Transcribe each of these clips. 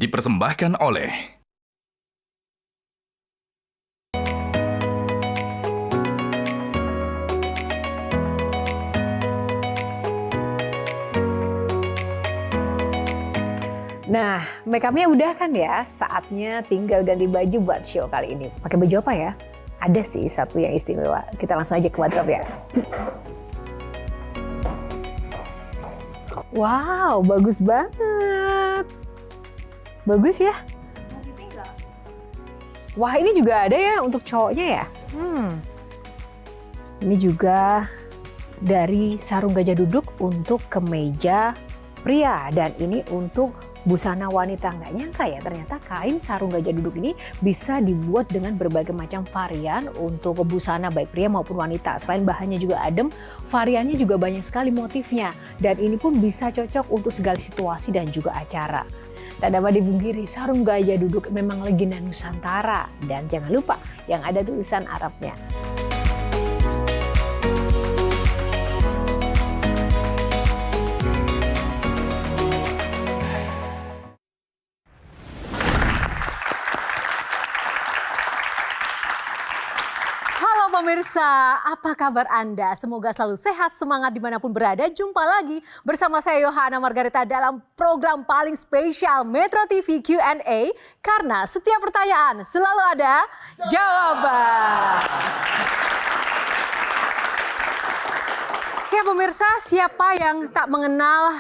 dipersembahkan oleh Nah, make upnya udah kan ya, saatnya tinggal ganti baju buat show kali ini. Pakai baju apa ya? Ada sih satu yang istimewa. Kita langsung aja ke wardrobe ya. Wow, bagus banget. Bagus ya. Wah, ini juga ada ya untuk cowoknya ya. Ini juga dari sarung gajah duduk untuk kemeja pria. Dan ini untuk busana wanita. Nggak nyangka ya, ternyata kain sarung gajah duduk ini bisa dibuat dengan berbagai macam varian untuk busana baik pria maupun wanita. Selain bahannya juga adem, variannya juga banyak sekali motifnya. Dan ini pun bisa cocok untuk segala situasi dan juga acara. Tak dapat dipungkiri, sarung gajah duduk memang legenda Nusantara. Dan jangan lupa yang ada tulisan Arabnya. Pemirsa, apa kabar Anda? Semoga selalu sehat, semangat dimanapun berada. Jumpa lagi bersama saya Yohana Margareta dalam program paling spesial Metro TV Q&A. Karena setiap pertanyaan selalu ada jawaban. Ya pemirsa, siapa yang tak mengenal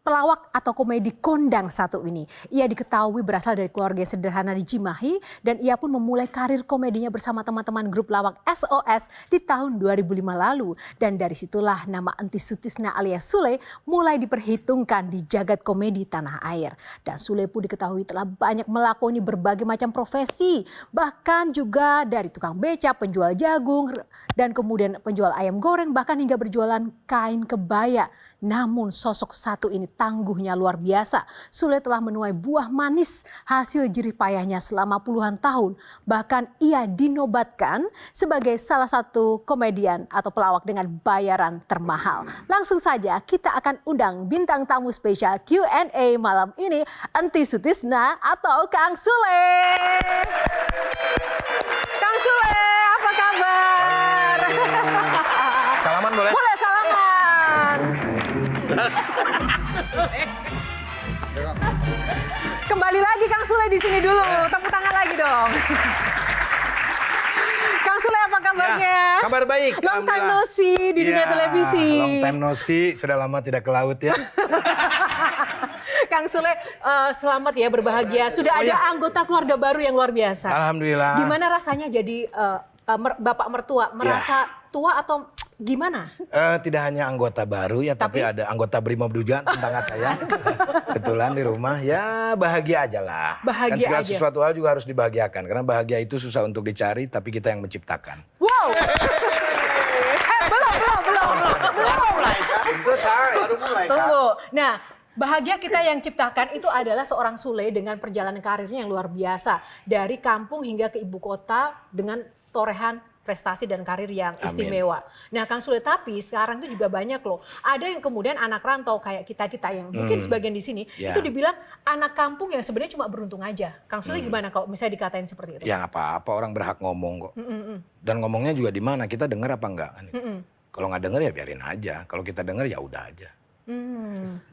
pelawak atau komedi kondang satu ini? Ia diketahui berasal dari keluarga sederhana di Cimahi dan ia pun memulai karir komedinya bersama teman-teman grup lawak SOS di tahun 2005 lalu. Dan dari situlah nama Entis Sutisna alias Sule mulai diperhitungkan di jagat komedi tanah air. Dan Sule pun diketahui telah banyak melakoni berbagai macam profesi. Bahkan juga dari tukang beca, penjual jagung, dan kemudian penjual ayam goreng, bahkan hingga berjualan kain kebaya. Namun sosok satu ini tangguhnya luar biasa. Sule telah menuai buah manis hasil jerih payahnya selama puluhan tahun. Bahkan ia dinobatkan sebagai salah satu komedian atau pelawak dengan bayaran termahal. Langsung saja kita akan undang bintang tamu spesial Q&A malam ini, Entis Sutisna atau Kang Sule. Kang Sule, apa kabar? Salaman boleh? Boleh salaman. Kembali lagi Kang Sule di sini dulu. Tepuk tangan lagi dong. Kang Sule apa kabarnya? Ya, kabar baik. Long time no see di dunia televisi. Long time no see, sudah lama tidak ke laut ya. Kang Sule, selamat ya, berbahagia. Sudah ada anggota keluarga baru yang luar biasa. Alhamdulillah. Gimana rasanya jadi bapak mertua? Merasa tua atau gimana? Tidak hanya anggota baru ya, tapi ada anggota Brimob juga, tetangga saya. Kebetulan di rumah, ya bahagia aja lah. Bahagia kan segala aja. sesuatu hal juga harus dibahagiakan. Karena bahagia itu susah untuk dicari, tapi kita yang menciptakan. Wow! Belum. Baru mulai. Tunggu. Nah, bahagia kita yang ciptakan itu adalah seorang Sule dengan perjalanan karirnya yang luar biasa. Dari kampung hingga ke ibu kota dengan torehan prestasi dan karir yang istimewa. Nah Kang Sule, tapi sekarang itu juga banyak loh. Ada yang kemudian anak rantau kayak kita-kita yang mungkin sebagian di sini. Itu dibilang anak kampung yang sebenarnya cuma beruntung aja. Kang Sule gimana kalau misalnya dikatain seperti itu? Ya apa-apa, orang berhak ngomong kok. Dan ngomongnya juga di mana, kita dengar apa enggak. Kalau nggak denger ya biarin aja. Kalau kita denger ya udah aja.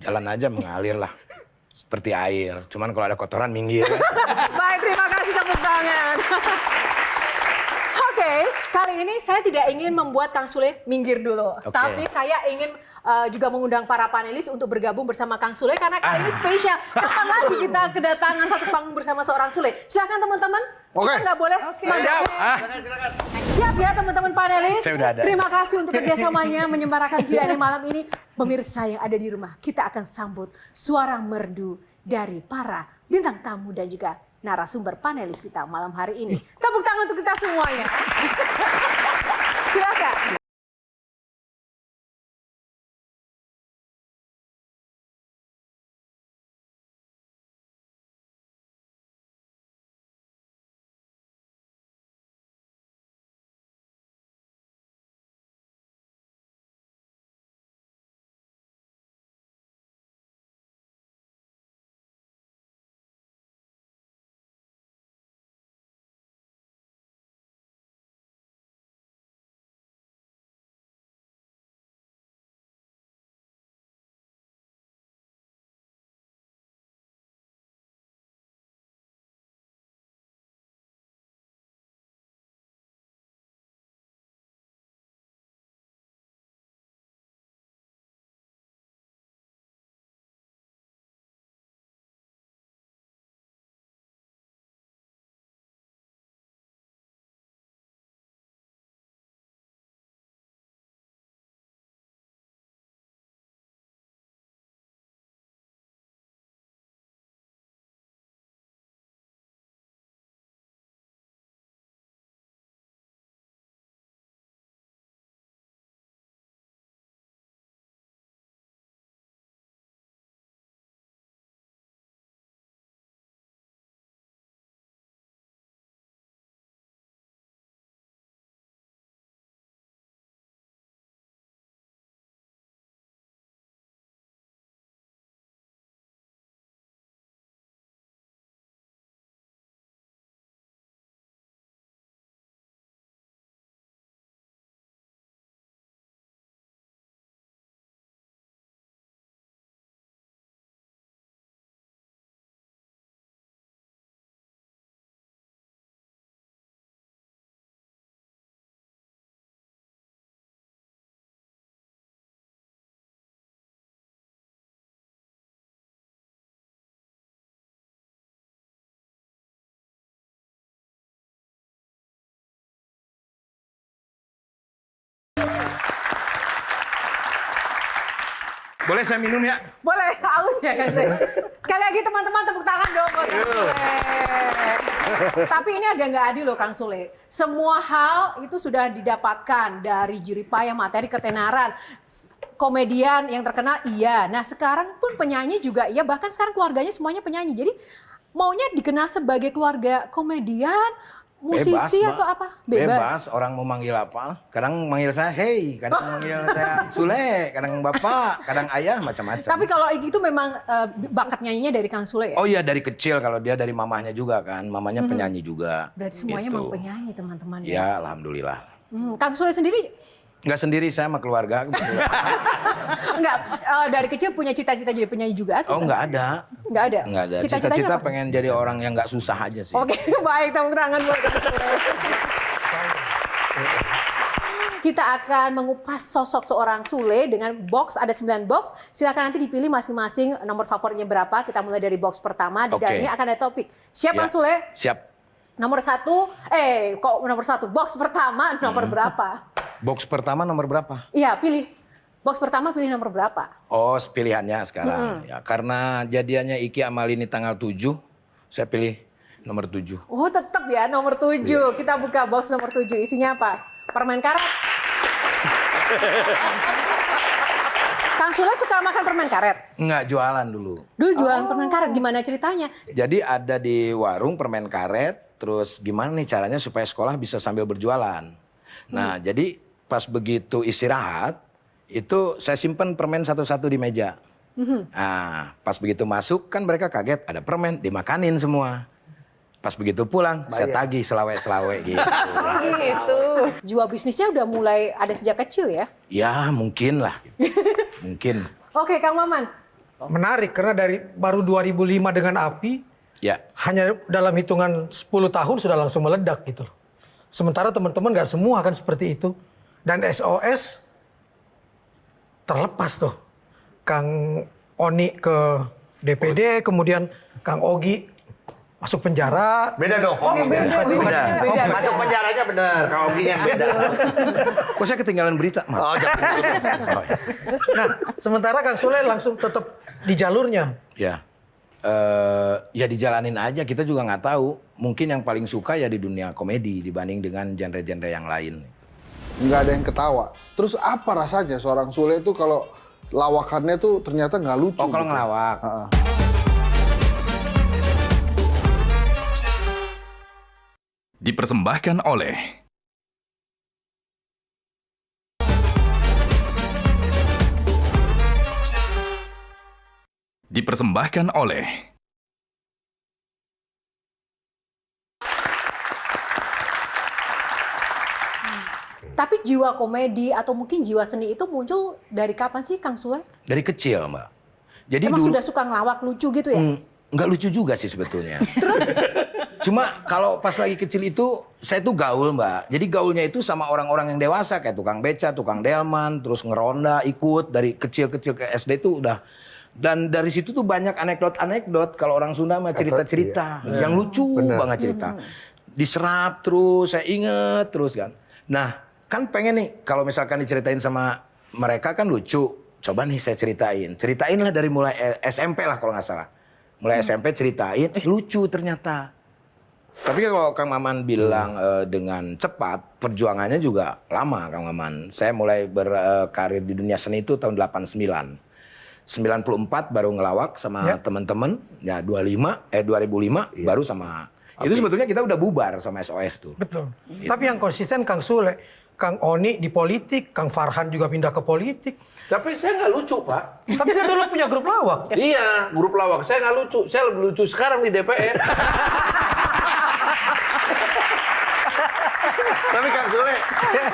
Jalan aja mengalir lah. Seperti air. Cuman kalau ada kotoran minggir. Baik, terima kasih tepuk tangan. Oke, kali ini saya tidak ingin membuat Kang Sule minggir dulu. Tapi saya ingin juga mengundang para panelis untuk bergabung bersama Kang Sule. Karena kali ini spesial. Kapan lagi kita kedatangan satu panggung bersama seorang Sule? Silakan teman-teman. Kita nggak boleh. Silakan. Siap ya teman-teman panelis? Saya udah ada. Terima kasih untuk kerjasamanya menyembarakan Q&A malam ini. Pemirsa yang ada di rumah, kita akan sambut suara merdu dari para bintang tamu dan juga narasumber panelis kita malam hari ini. Tepuk tangan untuk kita semuanya. Silakan. Boleh saya minum ya? Boleh, haus ya Kang Sule. Sekali lagi teman-teman tepuk tangan dong buat Kang Sule. Tapi ini agak nggak adil loh Kang Sule. Semua hal itu sudah didapatkan dari jeripayah, materi, ketenaran. Komedian yang terkenal iya. Nah sekarang pun penyanyi juga iya. Bahkan sekarang keluarganya semuanya penyanyi. Jadi maunya dikenal sebagai keluarga komedian, musisi Bebas, atau Mbak. apa? Bebas. Orang mau manggil apa. Kadang manggil saya hey, kadang manggil saya Sule, kadang bapak, kadang ayah, macam-macam. Tapi kalau itu memang bakat nyanyinya dari Kang Sule ya? Oh iya dari kecil, kalau dia dari mamahnya juga kan. Mamanya penyanyi juga. Berarti semuanya Gitu. memang penyanyi teman-teman ya? Ya alhamdulillah. Kang Sule sendiri Nggak sendiri, saya sama keluarga. enggak, dari kecil punya cita-cita jadi penyanyi juga? Atau Oh nggak ada. Nggak ada? Nggak ada. Cita-citanya Cita-cita apa? pengen jadi orang yang nggak susah aja sih. Oke, baik, tepuk tangan buat Kang Sule. Kita akan mengupas sosok seorang Sule dengan box, ada 9 box. Silakan nanti dipilih masing-masing nomor favoritnya berapa. Kita mulai dari box pertama, di Oke. dalamnya akan ada topik. Siap Ya, Kang Sule? Siap. Nomor 1, nomor 1, box pertama nomor berapa? Box pertama nomor berapa? Iya, pilih. Box pertama pilih nomor berapa? Oh pilihannya sekarang. Ya, karena jadiannya Iki Amalini tanggal 7, saya pilih nomor 7. Oh tetap ya nomor 7. Kita buka box nomor 7. Isinya apa? Permen karet. Kang Sule suka makan permen karet? Nggak jualan dulu. Dulu jualan permen karet, gimana ceritanya? Jadi ada di warung permen karet, terus gimana nih caranya supaya sekolah bisa sambil berjualan. Nah jadi pas begitu istirahat, itu saya simpen permen satu-satu di meja. Nah pas begitu masuk kan mereka kaget, ada permen, dimakanin semua. Pas begitu pulang, saya tagih selawe-selawe gitu. Gitu. Jiwa bisnisnya udah mulai ada sejak kecil ya? Ya mungkin lah. Mungkin. Oke Kang Maman. Menarik karena dari baru 2005 dengan API, Ya. hanya dalam hitungan 10 tahun sudah langsung meledak gitu loh. Sementara teman-teman nggak semua kan seperti itu. Dan SOS terlepas tuh. Kang Oni ke DPD, kemudian Kang Ogi masuk penjara. Beda dong. Oh, beda. Masuk penjaranya bener. Kalau Oginya beda. Kok saya ketinggalan berita, Mas? Oh, jangan gitu. Oh, ya. Nah, sementara Kang Sule langsung tetap di jalurnya. Ya. Ya dijalanin aja, kita juga nggak tahu. Mungkin yang paling suka ya di dunia komedi dibanding dengan genre-genre yang lain. Nggak ada yang ketawa. Terus apa rasanya seorang Sule itu kalau lawakannya tuh ternyata nggak lucu? Oh kalau gitu? ngelawak. Heeh. Dipersembahkan oleh Dipersembahkan oleh Tapi jiwa komedi atau mungkin jiwa seni itu muncul dari kapan sih Kang Sule? Dari kecil, Mbak. Jadi Emang dulu sudah suka ngelawak lucu gitu ya? nggak lucu juga sih sebetulnya. Cuma kalau pas lagi kecil itu saya tuh gaul, Mbak. Jadi gaulnya itu sama orang-orang yang dewasa kayak tukang beca, tukang delman, terus ngeronda, ikut dari kecil-kecil ke SD itu udah. Dan dari situ tuh banyak anekdot-anekdot kalau orang Sunda mah cerita-cerita yang lucu banget cerita. Diserap terus, saya inget terus kan. Nah, kan pengen nih kalau misalkan diceritain sama mereka kan lucu. Coba nih saya ceritain. Ceritainlah dari mulai SMP lah kalau nggak salah. Mulai SMP ceritain, lucu ternyata. Tapi kalau Kang Maman bilang dengan cepat, perjuangannya juga lama Kang Maman. Saya mulai berkarir di dunia seni itu tahun 89. 94 baru ngelawak sama teman-teman. Ya 2005 baru sama. Itu sebetulnya kita udah bubar sama SOS tuh. Betul. Tapi yang konsisten Kang Sule. Kang Oni di politik, Kang Farhan juga pindah ke politik. Tapi saya nggak lucu, Pak. Tapi kan dulu punya grup lawak. Iya, grup lawak. Saya nggak lucu. Saya lebih lucu sekarang di DPR. Tapi Kang Sule,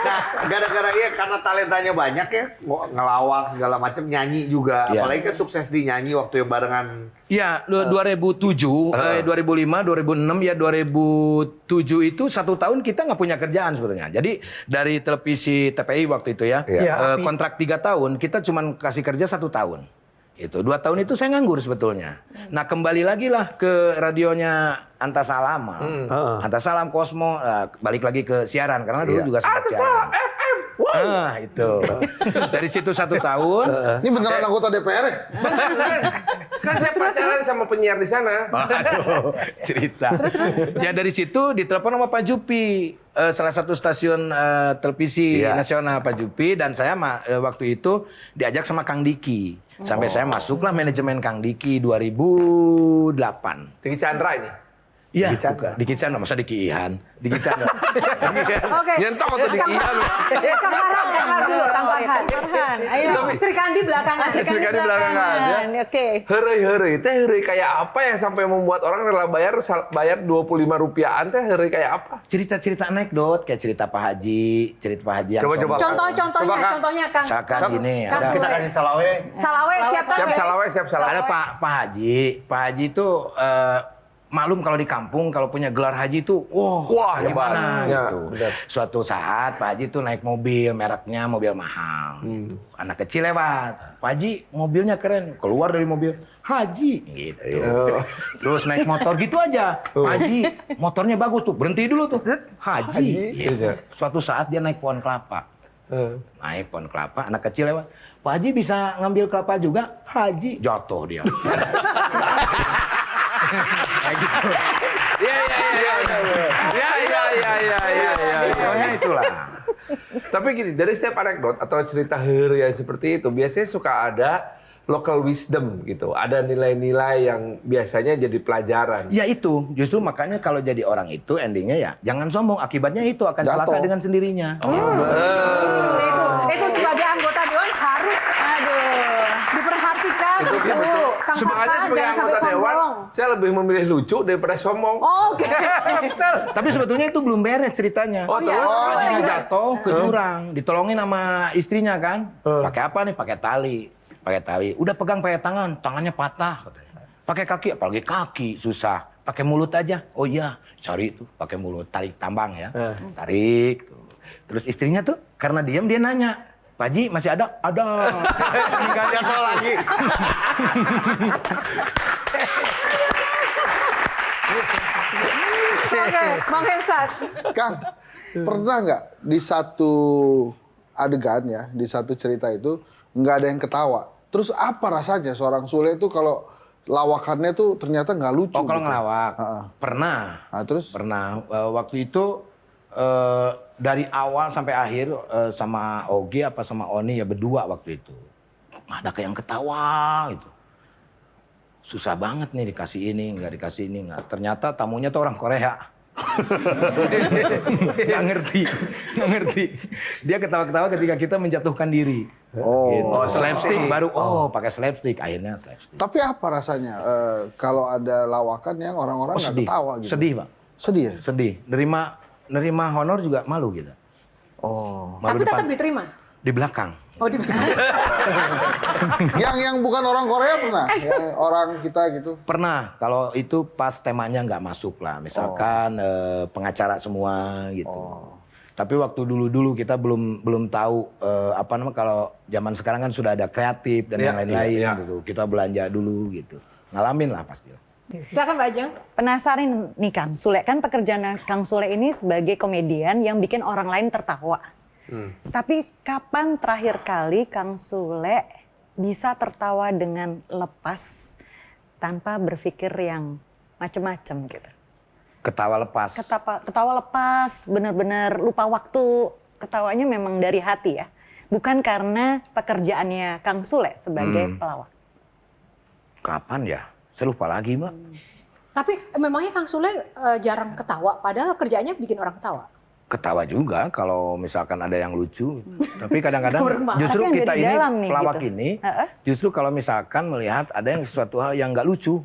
nah gara-gara karena talentanya banyak ya, ngelawak segala macam, nyanyi juga. Iya. Apalagi kan sukses di nyanyi waktu yang barengan. Iya, 2007, 2005, 2006, ya 2007 itu 1 tahun kita nggak punya kerjaan sebetulnya. Jadi dari televisi TPI waktu itu ya, Iya. kontrak 3 tahun, kita cuma kasih kerja 1 tahun. Itu 2 tahun itu saya nganggur sebetulnya. Nah kembali lagi lah ke radionya Antasalam, Antasalam Kosmo, balik lagi ke siaran karena dulu juga sempat siaran. FM. Nah, itu. Dari situ 1 tahun. Ini beneran anggota DPR ya? Kan saya pacaran sama penyiar di sana. Waduh, cerita. Ya dari situ ditelepon sama Pak Jupi, salah satu stasiun televisi nasional Pak Jupi, dan saya waktu itu diajak sama Kang Diki. Sampai saya masuklah manajemen Kang Diki 2008. Diki Chandra ini. Iya, Diki Chandra, masa Diki Ihan? Diki Chandra. Oke. Nyentok atau Diki Ihan? Kang Farhan dulu, Kang Farhan. Ayo. Sri Kandi belakangan. Sri Kandi belakangan, ya. Oke. Heureuy teh heureuy kayak apa yang sampai membuat orang rela bayar Rp25-an teh heureuy kayak apa? Cerita-cerita anekdot, kayak cerita Pak Haji yang Coba. Contohnya Kang. Misalkan sini, Kang ada, Kita Sule. kasih salawe. Salawe siapa? Siap salaweh. ada Pak Haji. Pak Haji itu maklum kalau di kampung kalau punya gelar haji itu, wah gimana ya, gitu. benar. Suatu saat Pak Haji tuh naik mobil, mereknya mobil mahal. Gitu. Anak kecil lewat, Pak Haji mobilnya keren, keluar dari mobil, Haji gitu. Terus naik motor gitu aja, Pak Haji motornya bagus tuh, berhenti dulu tuh, Haji. Gitu. Suatu saat dia naik pohon kelapa. Naik pohon kelapa, anak kecil lewat, Pak Haji bisa ngambil kelapa juga, Haji jatuh dia. Kayak gitu. Iya. Pokoknya itulah. Tapi gini, dari setiap anekdot atau cerita heureuy yang seperti itu, biasanya suka ada local wisdom gitu. Ada nilai-nilai yang biasanya jadi pelajaran. Ya itu, justru makanya kalau jadi orang itu endingnya ya jangan sombong, akibatnya itu akan Jatuh. celaka dengan sendirinya. Itu sebagai anggota dewan harus diperhatikan Itu itu. betul. Kang Semangatnya Farhan sebagai jangan sampai anggota dewan, sombong. saya lebih memilih lucu daripada sombong. Oke. Tapi sebetulnya itu belum beres ceritanya. Oh, iya. terus? Oh, Dia iya. jatuh ke jurang, ditolongin sama istrinya kan. Pakai apa nih? Pakai tali. Udah pegang pakai tangan, tangannya patah. Pakai kaki, apalagi kaki susah. Pakai mulut aja. Oh iya, cari itu pakai mulut, tarik tambang ya. Tarik tuh. Terus istrinya tuh karena diam dia nanya, Pak Haji masih ada? Ada. Nggak jatuh lagi. Oke, Bang Hensat. Kang, pernah nggak di satu adegan ya, di satu cerita itu nggak ada yang ketawa? Terus apa rasanya seorang Sule itu kalau lawakannya tuh ternyata nggak lucu? Oh kalau gitu? ngelawak? Pernah. Nah, terus? Pernah. Waktu itu dari awal sampai akhir sama Ogi apa sama Oni ya berdua waktu itu. Nggak ada kayak yang ketawa gitu. Susah banget nih dikasih ini, nggak dikasih ini, nggak. Ternyata tamunya tuh orang Korea. Nggak ngerti. Dia ketawa-ketawa ketika kita menjatuhkan diri. Oh. Gitu. Slapstick baru, pakai slapstick, akhirnya slapstick. Tapi apa rasanya kalau ada lawakan yang orang-orang nggak sedih. ketawa gitu? Sedih, Pak. Sedih ya? Sedih. Nerima honor juga malu gitu. Oh. Malu Tapi tetap depan. diterima. Di belakang. Oh, di yang bukan orang Korea pernah? Yang orang kita gitu? Pernah, kalau itu pas temanya nggak masuk lah. Misalkan pengacara semua gitu. Tapi waktu dulu kita belum tahu apa namanya, kalau zaman sekarang kan sudah ada kreatif dan yang lain-lain gitu. Kita belanja dulu gitu. Ngalamin lah pasti. Silakan Mbak Ajeng. Penasaran nih Kang Sule, kan pekerjaan Kang Sule ini sebagai komedian yang bikin orang lain tertawa. Tapi kapan terakhir kali Kang Sule bisa tertawa dengan lepas tanpa berpikir yang macem-macem gitu? Ketawa lepas. Ketawa lepas, benar-benar lupa waktu. Ketawanya memang dari hati ya. Bukan karena pekerjaannya Kang Sule sebagai pelawak. Kapan ya? Saya lupa lagi, Mbak. Tapi memangnya Kang Sule jarang ketawa, padahal kerjaannya bikin orang ketawa. Ketawa juga kalau misalkan ada yang lucu. Tapi kadang-kadang justru Tapi yang kita dari ini dalam nih, pelawak gitu. ini, justru kalau misalkan melihat ada yang sesuatu hal yang nggak lucu,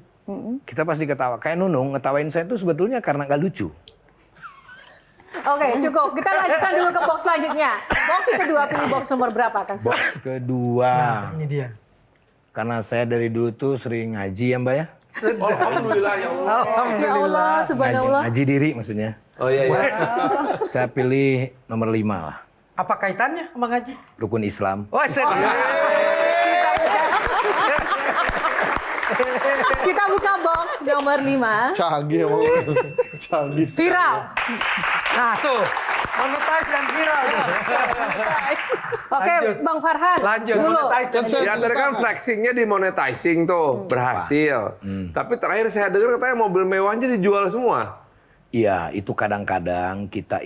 kita pasti ketawa. Kayak Nunung ngetawain saya itu sebetulnya karena nggak lucu. Oke, cukup. Kita lanjutkan dulu ke box selanjutnya. Box kedua, pilih box nomor berapa Kang Sule? Box kedua. Ini dia. Karena saya dari dulu tuh sering ngaji ya Mbak ya. Alhamdulillah ya Allah. Ya Allah, subhanallah. Ngaji diri maksudnya. Oh iya. Saya pilih nomor 5 lah. Apa kaitannya sama ngaji? Rukun Islam. Oh, Kita buka box nomor 5. Canggih emang. Canggih. Viral. Nah tuh, Monetize dan viral. Oke, Lanjut. Bang Farhan. Lanjut, dulu. monetize dan Kan Ya tadi kan flexingnya dimonetizing tuh, berhasil. Tapi terakhir saya dengar katanya mobil mewahnya dijual semua. Iya, itu kadang-kadang kita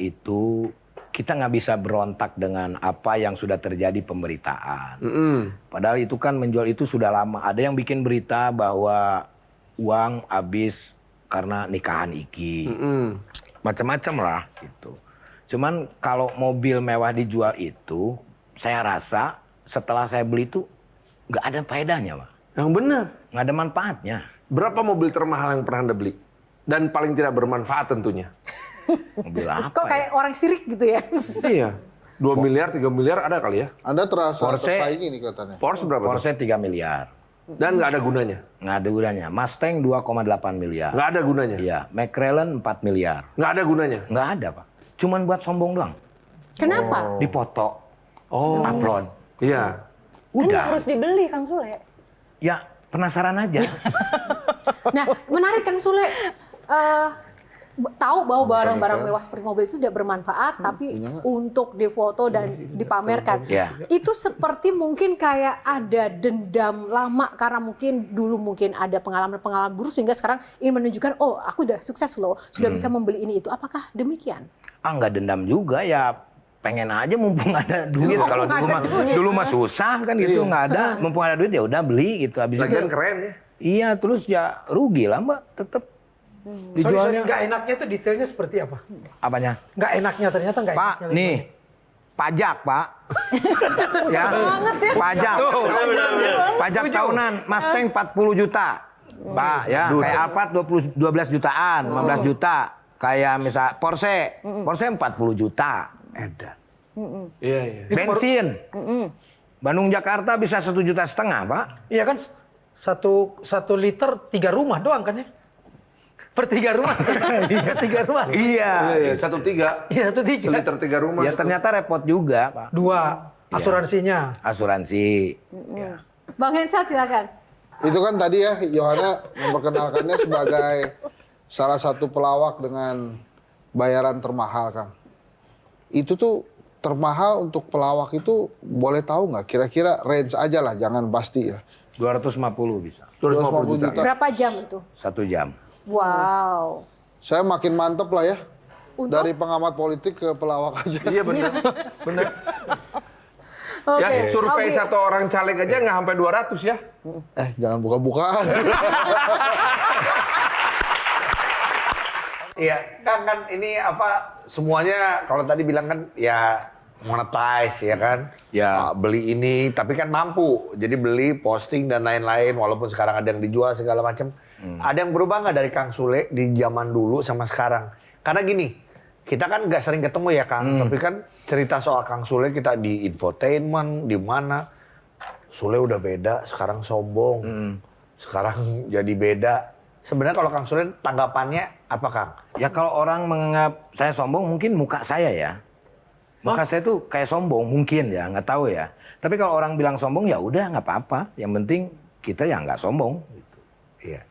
nggak bisa berontak dengan apa yang sudah terjadi pemberitaan. Padahal itu kan menjual itu sudah lama. Ada yang bikin berita bahwa uang habis karena nikahan Iki. Macam-macam lah gitu. Cuman kalau mobil mewah dijual itu, saya rasa setelah saya beli itu nggak ada faedahnya, Pak. Yang benar. Nggak ada manfaatnya. Berapa mobil termahal yang pernah Anda beli? Dan paling tidak bermanfaat tentunya. Mobil apa Kok kayak orang sirik gitu ya? Iya. 2 miliar, 3 miliar ada kali ya. Anda terasa Porsche. tersaingi nih kelihatannya. Porsche berapa tuh? Porsche 3 miliar. Dan nggak ada gunanya. Nggak ada gunanya. Mustang 2,8 miliar. Nggak ada gunanya. Iya, McLaren 4 miliar. Nggak ada gunanya. Nggak ada, Pak. Cuman buat sombong doang. Kenapa? Dipoto, Oh. upload. Iya. Kan nggak Udah. harus dibeli Kang Sule. Ya, penasaran aja. Nah, menarik Kang Sule. Tahu bahwa barang-barang mewah seperti mobil itu tidak bermanfaat, tapi untuk difoto dan dipamerkan. Ya. Itu seperti mungkin kayak ada dendam lama karena mungkin dulu mungkin ada pengalaman-pengalaman buruk sehingga sekarang ingin menunjukkan, oh aku udah sukses loh, sudah bisa membeli ini itu. Apakah demikian? Nggak dendam juga ya. Pengen aja mumpung ada duit. Kalau dulu mah susah kan gitu, nggak ada. Mumpung ada duit ya udah beli gitu. Habis Lagian itu keren ya. iya, terus ya rugi lah, Mbak. Tetap Sorry, dijualnya. nggak enaknya itu detailnya seperti apa? Apanya? Nggak enaknya ternyata nggak Pak, enaknya. nih pajak, Pak. Ya, pajak. Pajak tahunan Mustang 40 juta. Pak, ya, kayak Alphard 12 jutaan, 15 juta. Kayak misal Porsche 40 juta. Edan. Iya, iya. Bensin. Bandung Jakarta bisa 1,5 juta, Pak. Iya kan, satu liter 3 rumah doang kan ya? Per 3 rumah. Per 3 rumah. Iya. Iya, 1,3. Iya, 1,3. Liter 3 rumah. Ya ternyata repot juga, Pak. 2, asuransinya. Asuransi. Bang Hensat silakan. Itu kan tadi ya, Yohana memperkenalkannya sebagai salah satu pelawak dengan bayaran termahal, Kang. Itu tuh termahal untuk pelawak itu boleh tahu nggak? Kira-kira range aja lah, jangan pasti ya. 250 bisa. 250 juta. Berapa jam itu? 1 jam. Wow. Saya makin mantep lah ya. Untuk? Dari pengamat politik ke pelawak aja. Iya benar. Benar. Oke. Ya, survei Oke. satu orang caleg aja nggak sampai 200 ya. Jangan buka-bukaan. Iya, kan ini apa semuanya kalau tadi bilang kan ya monetize ya kan. Ya. Beli ini tapi kan mampu. Jadi beli, posting dan lain-lain walaupun sekarang ada yang dijual segala macam. Ada yang berubah nggak dari Kang Sule di zaman dulu sama sekarang? Karena gini, kita kan nggak sering ketemu ya Kang, tapi kan cerita soal Kang Sule kita di infotainment di mana Sule udah beda, sekarang sombong. Sekarang jadi beda. Sebenarnya kalau Kang Sule tanggapannya apa Kang? Ya kalau orang menganggap saya sombong mungkin muka saya ya. Muka saya tuh kayak sombong mungkin ya, nggak tahu ya. Tapi kalau orang bilang sombong ya udah nggak apa-apa. Yang penting kita ya nggak sombong. Gitu. Iya.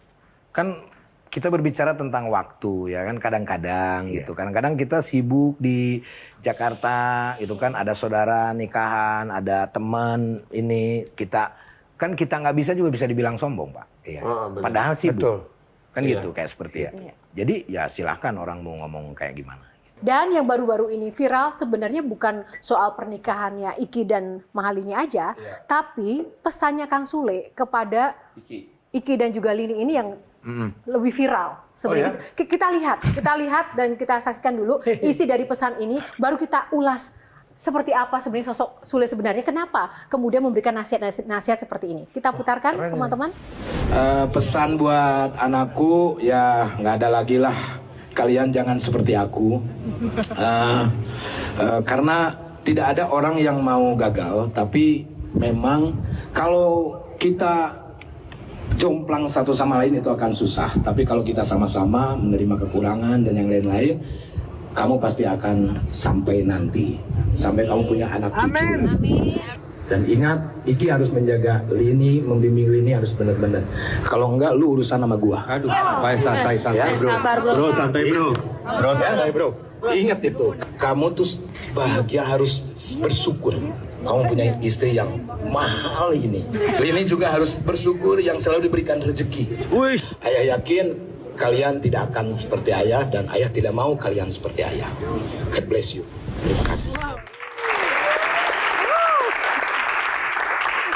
Kan kita berbicara tentang waktu ya kan kadang-kadang gitu. Kadang-kadang kita sibuk di Jakarta itu kan ada saudara nikahan, ada teman ini kita nggak bisa juga bisa dibilang sombong Pak. Iya. benar. Padahal sibuk. Betul. Kan Iya. gitu kayak seperti itu. Jadi ya silahkan orang mau ngomong kayak gimana. Dan yang baru-baru ini viral sebenarnya bukan soal pernikahannya Iki dan Mahalini aja, tapi pesannya Kang Sule kepada Iki dan juga Lini ini yang lebih viral. Sebenarnya kita lihat dan kita saksikan dulu isi dari pesan ini, baru kita ulas seperti apa sebenarnya sosok Sule sebenarnya, kenapa kemudian memberikan nasihat seperti ini. Kita putarkan teman-teman. Pesan buat anakku ya nggak ada lagi lah. Kalian jangan seperti aku. Karena tidak ada orang yang mau gagal. Tapi memang kalau kita jomplang satu sama lain itu akan susah. Tapi kalau kita sama-sama menerima kekurangan dan yang lain-lain, kamu pasti akan sampai nanti. Sampai kamu punya anak cucu. Dan ingat, Iki harus menjaga Lini, membimbing Lini harus benar-benar. Kalau enggak, lu urusan sama gua. Aduh, santai bro. Sabar, bro. Bro, santai bro. Bro, santai bro. Ingat itu. kamu tuh bahagia harus bersyukur. Kamu punya istri yang mahal ini. Ini juga harus bersyukur yang selalu diberikan rezeki. Ayah yakin kalian tidak akan seperti ayah dan ayah tidak mau kalian seperti ayah. God bless you. Terima kasih.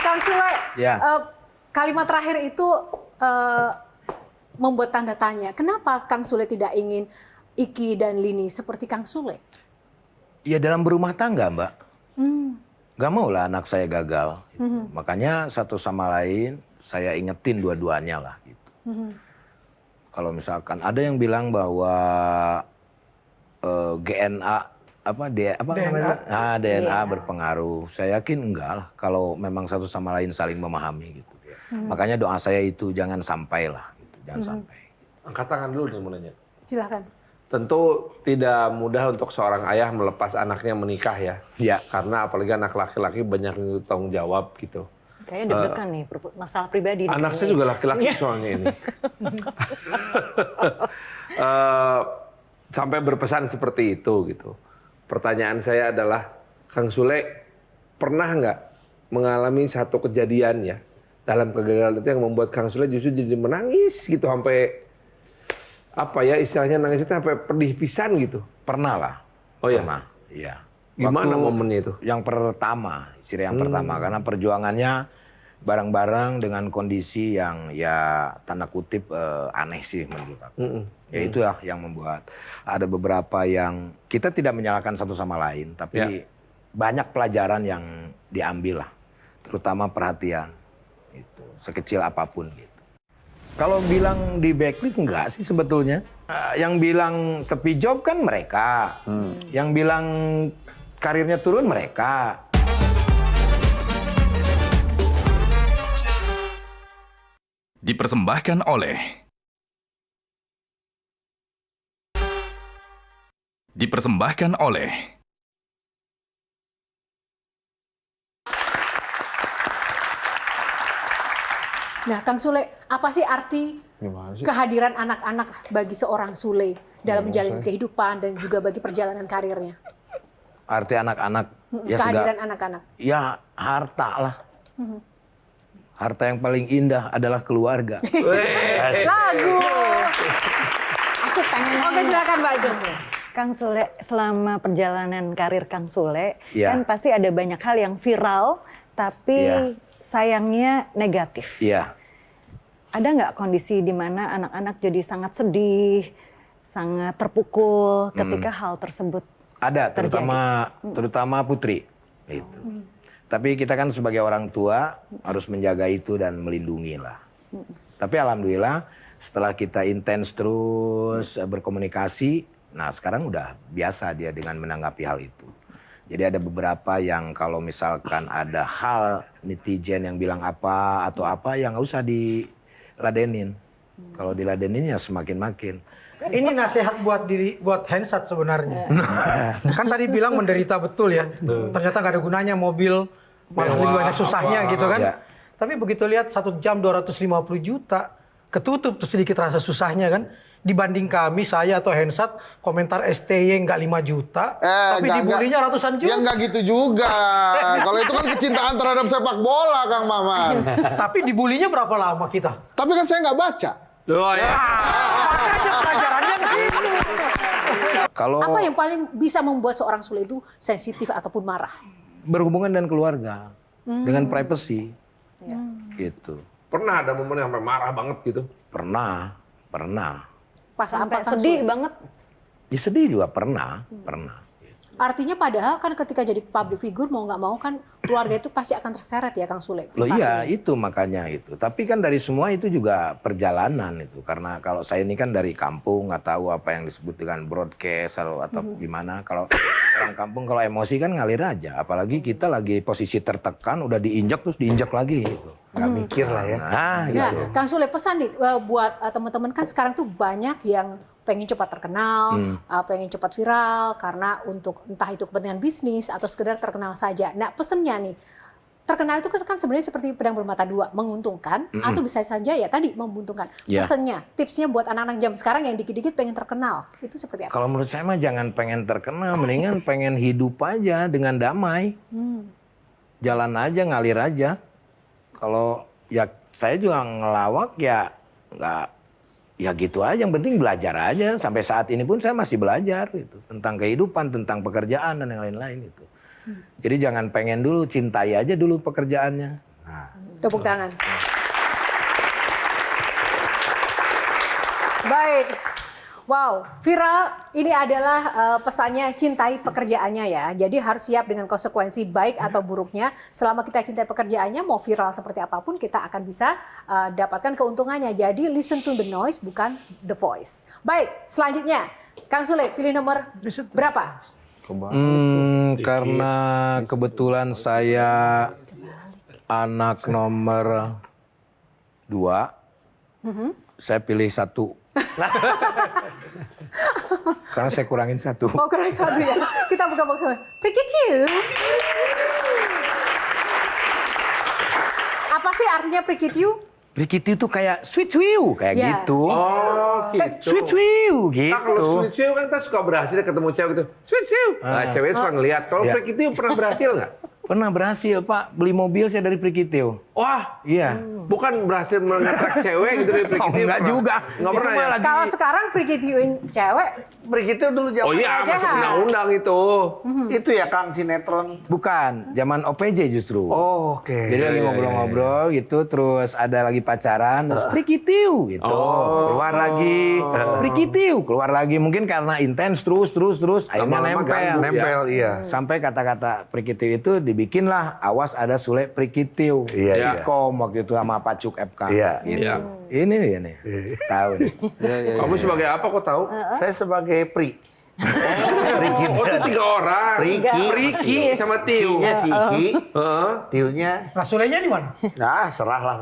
Kang Sule, Ya. kalimat terakhir itu membuat tanda tanya. Kenapa Kang Sule tidak ingin Iki dan Lini seperti Kang Sule? Ya dalam berumah tangga, Mbak. Gak mau lah anak saya gagal. Makanya satu sama lain saya ingetin dua-duanya lah. Gitu. Kalau misalkan ada yang bilang bahwa DNA DNA berpengaruh. Saya yakin enggak lah. Kalau memang satu sama lain saling memahami gitu. Makanya doa saya itu jangan sampai lah. Gitu. Jangan sampai. Angkat tangan dulu nih mau nanya. Silakan. Tentu tidak mudah untuk seorang ayah melepas anaknya menikah ya. Iya. Karena apalagi anak laki-laki banyak yang tanggung jawab gitu. Kayaknya deg-degan nih, masalah pribadi. Anak saya juga laki-laki soalnya ini. Sampai berpesan seperti itu gitu. Pertanyaan saya adalah, Kang Sule pernah nggak mengalami satu kejadian ya dalam kegagalan itu yang membuat Kang Sule justru jadi menangis gitu sampai apa ya istilahnya nangis itu sampai pedih pisan gitu. Pernah lah. Oh ya? Pernah. Iya. Gimana Waktu momennya itu? Yang pertama, istri yang pertama. Karena perjuangannya bareng-bareng dengan kondisi yang ya tanda kutip aneh sih menurut aku. Ya itulah yang membuat ada beberapa yang kita tidak menyalahkan satu sama lain. Tapi banyak pelajaran yang diambil lah. Terutama perhatian. Itu, sekecil apapun gitu. Kalau bilang di backlist enggak sih sebetulnya. Yang bilang sepi job kan mereka. Yang bilang karirnya turun mereka. Dipersembahkan oleh Nah, Kang Sule, apa sih arti kehadiran anak-anak bagi seorang Sule dalam menjalani kehidupan dan juga bagi perjalanan karirnya? Arti anak-anak. Ya Kehadiran anak-anak. Ya harta lah. Harta yang paling indah adalah keluarga. Lagu. Aku pengen Oke, silakan Mbak Ajeng. Kang Sule, selama perjalanan karir Kang Sule, Iya. kan pasti ada banyak hal yang viral, tapi Iya. sayangnya negatif. Iya. Ada nggak kondisi di mana anak-anak jadi sangat sedih, sangat terpukul ketika hal tersebut Ada, terjadi? terutama Putri. Itu. Tapi kita kan sebagai orang tua harus menjaga itu dan melindungi lah. Tapi alhamdulillah setelah kita intens terus berkomunikasi, nah sekarang udah biasa dia dengan menanggapi hal itu. Jadi ada beberapa yang kalau misalkan ada hal netizen yang bilang apa atau apa yang nggak usah diladenin. Kalau diladenin ya semakin makin. Ini nasihat buat Hensat sebenarnya. Kan tadi bilang menderita betul ya. Ternyata nggak ada gunanya mobil, malah lebih banyak susahnya gitu kan. Ya. Tapi begitu lihat 1 jam 250 juta, ketutup tuh sedikit rasa susahnya kan. Dibanding kami, saya atau Hensat, komentar STY nggak 5 juta, tapi dibulinya ratusan juta. Ya nggak gitu juga. Kalau itu kan kecintaan terhadap sepak bola, Kang Maman. Tapi dibulinya berapa lama kita? Tapi kan saya nggak baca. Oh ya. Makanya pelajarannya ke situ. Kalau Apa yang paling bisa membuat seorang Sule itu sensitif ataupun marah? berhubungan dengan keluarga, dengan privacy, gitu. Pernah ada momen yang sampai marah banget gitu? Pernah. Pas sampai apa Kang sedih Sule? banget. Ya sedih juga pernah. Artinya padahal kan ketika jadi public figure mau nggak mau kan keluarga itu pasti akan terseret ya Kang Sule. Loh iya, privasinya. itu makanya itu. Tapi kan dari semua itu juga perjalanan itu. Karena kalau saya ini kan dari kampung, nggak tahu apa yang disebut dengan broadcast atau gimana. Kalau orang kampung kalau emosi kan ngalir aja. Apalagi kita lagi posisi tertekan, udah diinjak terus diinjak lagi gitu. Nggak mikir lah ya. Nah, Nah, gitu. Kang Sule pesan nih buat teman-teman kan sekarang tuh banyak yang pengen cepat terkenal, pengen cepat viral karena untuk entah itu kepentingan bisnis atau sekedar terkenal saja. Nah, pesennya nih terkenal itu kan sebenarnya seperti pedang bermata dua, menguntungkan atau bisa saja ya tadi menguntungkan. Ya. Pesennya, tipsnya buat anak-anak jam sekarang yang dikit-dikit pengen terkenal, itu seperti apa? Kalau menurut saya mah jangan pengen terkenal, mendingan pengen hidup aja dengan damai. Jalan aja, ngalir aja. Kalau ya saya juga ngelawak ya nggak, ya gitu aja. Yang penting belajar aja. Sampai saat ini pun saya masih belajar gitu, tentang kehidupan, tentang pekerjaan dan yang lain-lain itu. Jadi jangan pengen dulu, cintai aja dulu pekerjaannya. Tepuk tangan. Baik. Wow, viral ini adalah pesannya cintai pekerjaannya ya. Jadi harus siap dengan konsekuensi baik atau buruknya. Selama kita cintai pekerjaannya, mau viral seperti apapun kita akan bisa dapatkan keuntungannya. Jadi listen to the noise, bukan the voice. Baik, selanjutnya Kang Sule pilih nomor berapa? Karena kebetulan saya anak nomor 2, saya pilih 1. Karena saya kurangin 1. Oh, kurang 1 ya. Kita buka box. Prikitiu. Apa sih artinya prikitiu? Prikitiu tuh kayak sweet sweet kayak Ya. gitu. Oh, gitu. Sweet sweet gitu. Nah, kalau sweet sweet kan kita suka berhasil ketemu cewek gitu. Sweet sweet. Nah, cewek suka ngeliat. Kalau Ya. Prik itu pernah berhasil nggak? Pernah berhasil, Pak. Beli mobil saya dari Prikitiu. Wah, Iya. bukan berhasil mengatrak cewek gitu dari Prik Oh, itu. enggak juga. Nggak Itu pernah mah ya? lagi- Kalau sekarang prikitiuin cewek, Begitu dulu zaman Oh iya, Aja. masuk undang-undang itu. itu ya Kang sinetron. Bukan, zaman OPJ justru. Oh, oke. Jadi lagi ngobrol-ngobrol gitu, terus ada lagi pacaran, terus prikitiu gitu. Keluar lagi, prikitiu, keluar lagi. Mungkin karena intens terus, akhirnya Lama-lama nempel. ganggu. Nempel, iya. Sampai kata-kata prikitiu itu dibikinlah, awas ada Sule prikitiu. Iya, iya. Sikom waktu itu sama Pacuk FK. Iya. Gitu. Iya. Ini dia nih, tahu nih. Kamu sebagai apa kok tahu? Saya sebagai Pri. Oh, itu 3 orang. Riki sama Tiu. Ki-nya si Ki, Heeh. Tiunya. Nah, Sulenya di mana? Nah, serahlah.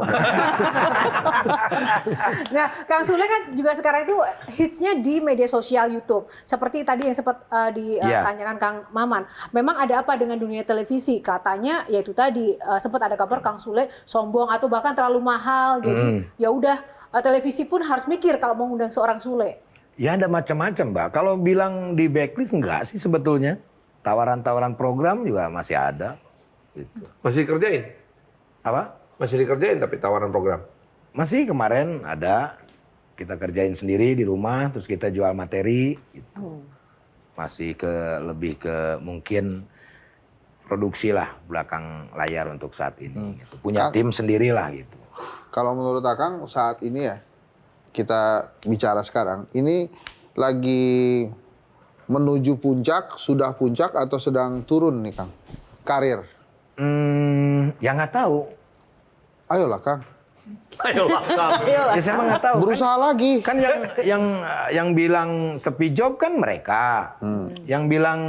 nah Kang Sule kan juga sekarang itu hitsnya di media sosial YouTube. Seperti tadi yang sempat ditanyakan Kang Maman. Memang ada apa dengan dunia televisi? Katanya yaitu tadi sempat ada kabar Kang Sule sombong atau bahkan terlalu mahal. Jadi ya udah televisi pun harus mikir kalau mau ngundang seorang Sule. Ya ada macam-macam, Mbak. Kalau bilang di backlist enggak sih sebetulnya. Tawaran-tawaran program juga masih ada. Gitu. Masih dikerjain? Apa? Masih dikerjain tapi tawaran program? Masih kemarin ada. Kita kerjain sendiri di rumah, terus kita jual materi. Gitu. Masih lebih ke mungkin produksi lah belakang layar untuk saat ini. Gitu. Punya tim sendiri lah gitu. Kalau menurut Akang saat ini ya, kita bicara sekarang, ini lagi menuju puncak, sudah puncak atau sedang turun nih Kang? Karir. Ya nggak tahu. Ayolah Kang, Ya saya mah nggak tahu. berusaha lagi. Kan yang bilang sepi job kan mereka. Yang bilang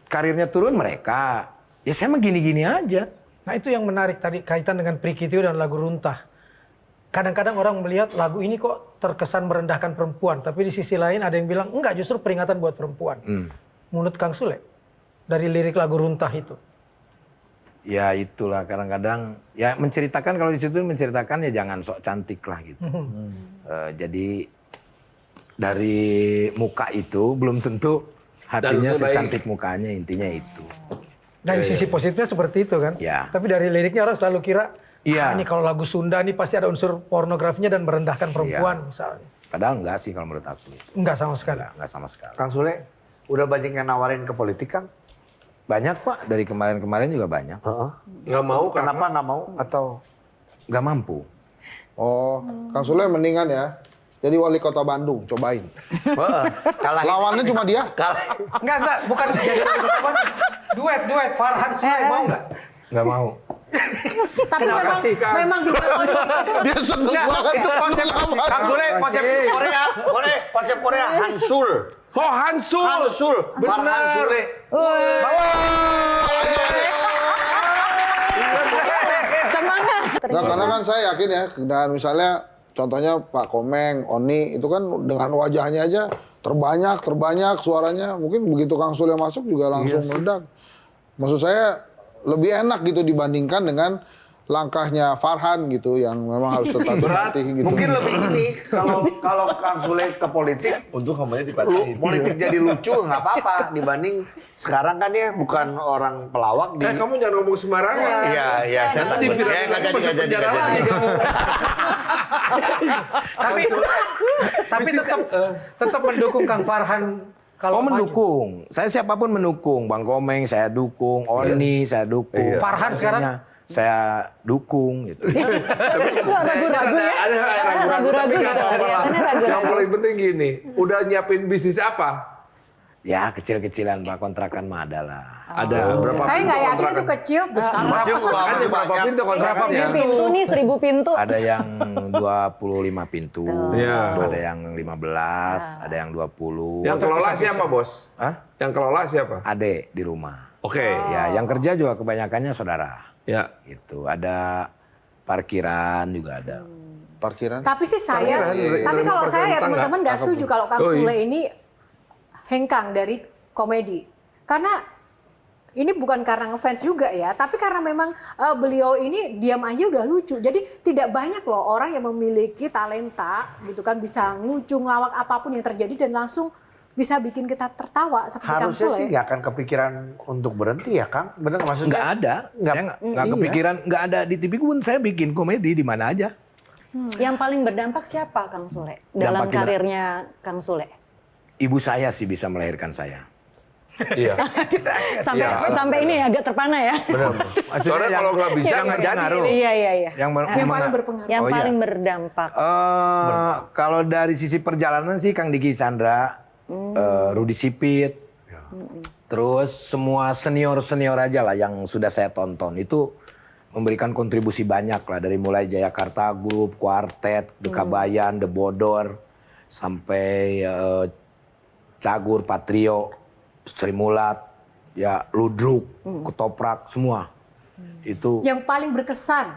karirnya turun mereka. Ya saya mah gini-gini aja. Nah itu yang menarik tadi kaitan dengan Prikitiu dan lagu Runtah. Kadang-kadang orang melihat lagu ini kok terkesan merendahkan perempuan. Tapi di sisi lain ada yang bilang enggak, justru peringatan buat perempuan. Menurut Kang Sule, dari lirik lagu Runtah itu. Ya itulah kadang-kadang ya menceritakan, kalau di situ menceritakan ya jangan sok cantik lah gitu. Jadi dari muka itu belum tentu hatinya Dan secantik mukanya, intinya itu. Dan sisi positifnya seperti itu kan. Ya. Tapi dari liriknya orang selalu kira, Iya. ini kalau lagu Sunda nih pasti ada unsur pornografinya dan merendahkan perempuan misalnya. Padahal enggak sih kalau menurut aku. Enggak sama sekali. Enggak sama sekali. Kang Sule, udah banyak yang nawarin ke politik Kang? Banyak Pak, dari kemarin-kemarin juga banyak. Nggak mau Kenapa nggak mau? Atau Nggak mampu. Oh, Kang Sule mendingan ya. Jadi wali kota Bandung, cobain. kalah Lawannya cuma dia. Enggak, bukan jadi lagu perempuan. Duet, Farhan Sule mau enggak? Nggak mau. Tapi Terima memang kasih, Kang. memang di Dia seneng banget. itu konsep Kang Sule, konsep konsep Korea Hansul. Oh, Hansul. Farhan Sule. Nah, karena kan saya yakin ya, dan misalnya contohnya Pak Komeng, Oni, itu kan dengan wajahnya aja terbanyak suaranya. Mungkin begitu Kang Sule masuk juga langsung meledak. Maksud saya lebih enak gitu dibandingkan dengan langkahnya Farhan gitu yang memang harus tetap berhati gitu. Mungkin lebih gini, kalau Kang Sule ke politik, Untuk kamunya politik jadi lucu nggak apa-apa dibanding sekarang kan ya bukan orang pelawak di. kamu jangan ngomong sembarangan. Iya, saya Nanti takut. viral Ya, nggak jadi. Tapi tetap mendukung Kang Farhan kalau maju. Mendukung. Saya siapapun mendukung. Bang Komeng saya dukung, Oni saya dukung. Farhan sekarang? Saya dukung gitu. Kok ragu-ragu ya? Ada Ragu-ragu tapi gitu, nggak apa-apa. kelihatannya ragu-ragu. Yang paling penting gini, udah nyiapin bisnis apa? Ya kecil-kecilan Pak, kontrakan mah ada lah. Ada berapa? Saya nggak yakin kontrakan? itu kecil, besar. Masih Makanya berapa pintu kontraknya? 1000 pintu nih, 1000 pintu. Ada yang 25 pintu, Iya. ada yang 15, ada yang 20. Yang kelola siapa, Bos? Hah? Yang kelola siapa? Ade di rumah. Oke. Ya, yang kerja juga kebanyakannya saudara. Ya. Gitu. Ada parkiran juga ada. Parkiran. Tapi sih saya, Parkiran, tapi kalau saya ya parkiran teman-teman nggak setuju kalau Kang Oh, iya. Sule ini hengkang dari komedi. Karena ini bukan karena ngefans juga ya, tapi karena memang beliau ini diam aja udah lucu. Jadi tidak banyak loh orang yang memiliki talenta gitu kan, bisa ngelucu, ngelawak apapun yang terjadi dan langsung bisa bikin kita tertawa seperti Kang Harusnya Sule. sih nggak akan kepikiran untuk berhenti ya, Kang. Bener nggak maksudnya? Nggak ada. Saya nggak iya. kepikiran. Nggak ada di TV pun saya bikin komedi di mana aja. Yang paling berdampak siapa Kang Sule dalam Dampak gimana? karirnya Kang Sule? Ibu saya sih bisa melahirkan saya. Iya. Sampai ini agak terpana ya. Bener. Soalnya kalau nggak bisa nggak jadi. berpengaruh. Iya. Yang, Yang paling berpengaruh. Yang Oh, iya. paling berdampak. Kalau dari sisi perjalanan sih Kang Diki Chandra, Rudi Sipit, terus semua senior aja lah yang sudah saya tonton itu memberikan kontribusi banyak lah dari mulai Jayakarta Group, Quartet, The Kabayan, The Bodor, sampai Cagur, Patrio, Sri Mulat, ya Ludruk, Ketoprak, semua itu. Yang paling berkesan,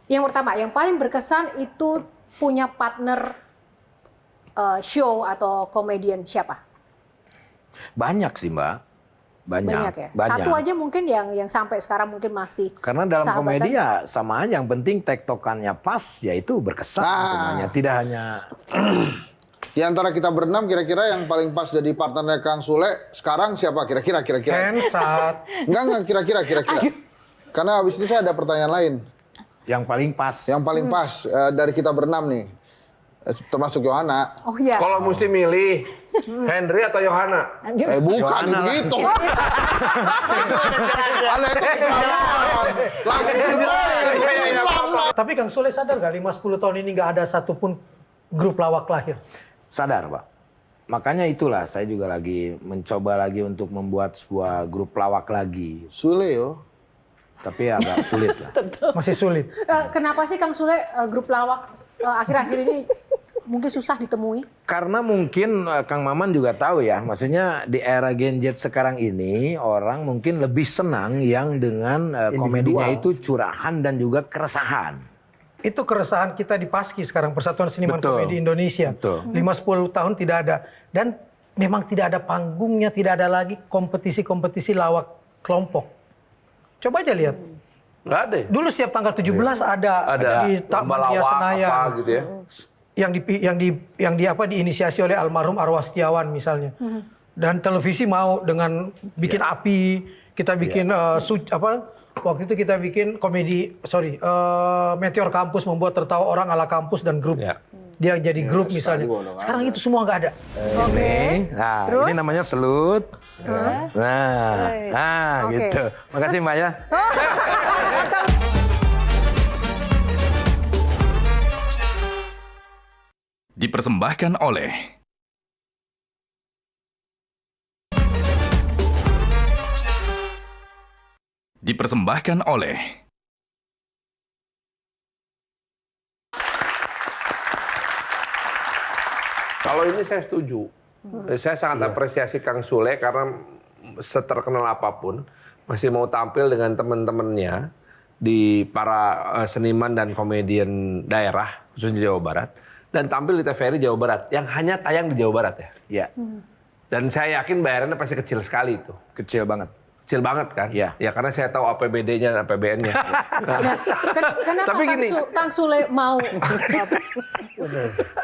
yang pertama, yang paling berkesan itu punya partner show atau komedian siapa? Banyak sih Mbak, banyak. Ya. Satu aja mungkin yang sampai sekarang mungkin masih. Karena dalam sahabatan. komedi ya sama aja, yang penting tektokannya pas, ya itu berkesan semuanya. Tidak hanya Di antara kita berenam kira-kira yang paling pas jadi partnernya Kang Sule sekarang siapa kira-kira? Hensat. Enggak kira-kira. Karena habis itu saya ada pertanyaan lain. yang paling pas. Yang paling pas dari kita berenam nih. Termasuk Yohana. Oh iya. Kalau mesti milih Henry atau Yohana? Bukan Yohana lah. begitu. Ada itu langsung Tapi Kang Sule sadar gak 5-10 tahun ini nggak ada satupun grup lawak lahir? Sadar Pak. Makanya itulah saya juga lagi mencoba lagi untuk membuat sebuah grup lawak lagi. Sule yo. Tapi agak sulit lah. Masih sulit. Kenapa sih Kang Sule grup lawak akhir-akhir ini mungkin susah ditemui? Karena mungkin Kang Maman juga tahu ya, maksudnya di era Gen Z sekarang ini orang mungkin lebih senang yang dengan komedinya itu curahan dan juga keresahan. Itu keresahan kita di Paski sekarang, Persatuan Seniman Betul. Komedi Indonesia. Betul. 5-10 tahun tidak ada. Dan memang tidak ada panggungnya, tidak ada lagi kompetisi-kompetisi lawak kelompok. Coba aja lihat. Nggak ada ya? Dulu setiap tanggal 17 ada di lomba Taman Ria lawak Senayan. apa gitu ya. Yang diinisiasi oleh almarhum Arwah Setiawan misalnya. Dan televisi mau dengan bikin api, kita bikin waktu itu kita bikin Meteor Kampus membuat tertawa orang ala kampus dan grup. Ya. Dia jadi grup misalnya. Sekarang itu semua nggak ada. Ini, nah Terus? ini namanya selut. Nah, Oke. gitu. Makasih Mbak ya. Dipersembahkan oleh Kalau ini saya setuju. Saya sangat apresiasi Kang Sule karena seterkenal apapun masih mau tampil dengan teman-temannya di para seniman dan komedian daerah khususnya Jawa Barat dan tampil di TVRI Jawa Barat yang hanya tayang di Jawa Barat ya. Ya, Dan saya yakin bayarannya pasti kecil sekali itu. kecil banget. kecil banget kan? Iya. Ya karena saya tahu APBD-nya dan APBN-nya. Nah, kenapa Tapi gini. Kang Sule mau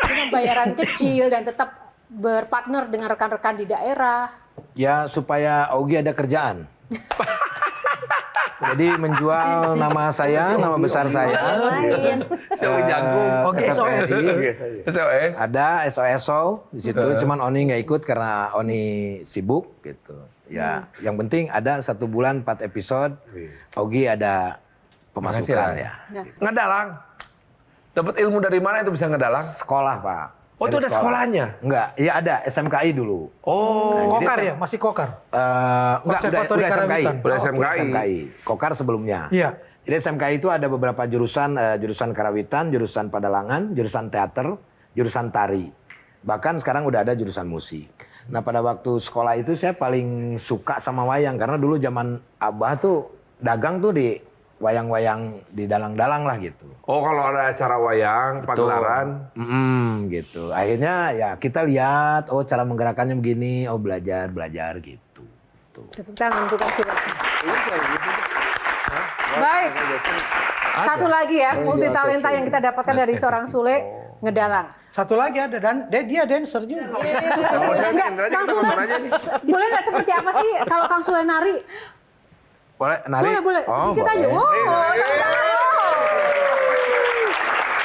dengan bayaran kecil dan tetap berpartner dengan rekan-rekan di daerah? Ya supaya Ogi ada kerjaan. Jadi menjual nama saya, nama besar saya. Sawi jagung. Ogi SOS. SOS. Ada SOSO di situ, cuman Oni nggak ikut karena Oni sibuk gitu. Ya, yang penting ada 1 bulan 4 episode. Ogi ada pemasukan ya. Ngedalang. Dapat ilmu dari mana itu bisa ngedalang? Sekolah Pak. Oh, itu Dari ada sekolahnya? Enggak, iya ada SMKI dulu. Oh. Kokar ya, masih kokar. Enggak, Konservatori udah SMKI. Karawitan. Udah SMKI. Kokar sebelumnya. Iya. Jadi SMKI itu ada beberapa jurusan, jurusan Karawitan, jurusan Padalangan, jurusan teater, jurusan tari. Bahkan sekarang udah ada jurusan musik. Nah pada waktu sekolah itu saya paling suka sama wayang. Karena dulu zaman Abah tuh dagang tuh di wayang-wayang di dalang-dalang lah gitu. Oh, kalau ada acara wayang, pagelaran. Gitu. Akhirnya ya kita lihat, oh cara menggerakkannya begini, oh belajar gitu. Tuh. Tepuk tangan untuk Kang Sule. Baik. Satu lagi ya, multi talenta yang kita dapatkan dari seorang Sule, ngedalang. Satu lagi ada dan dia dancer juga. Enggak, Kang Sule, boleh nggak seperti apa sih kalau Kang Sule nari? Boleh nari? Boleh. Sedikit aja. boleh. Wow,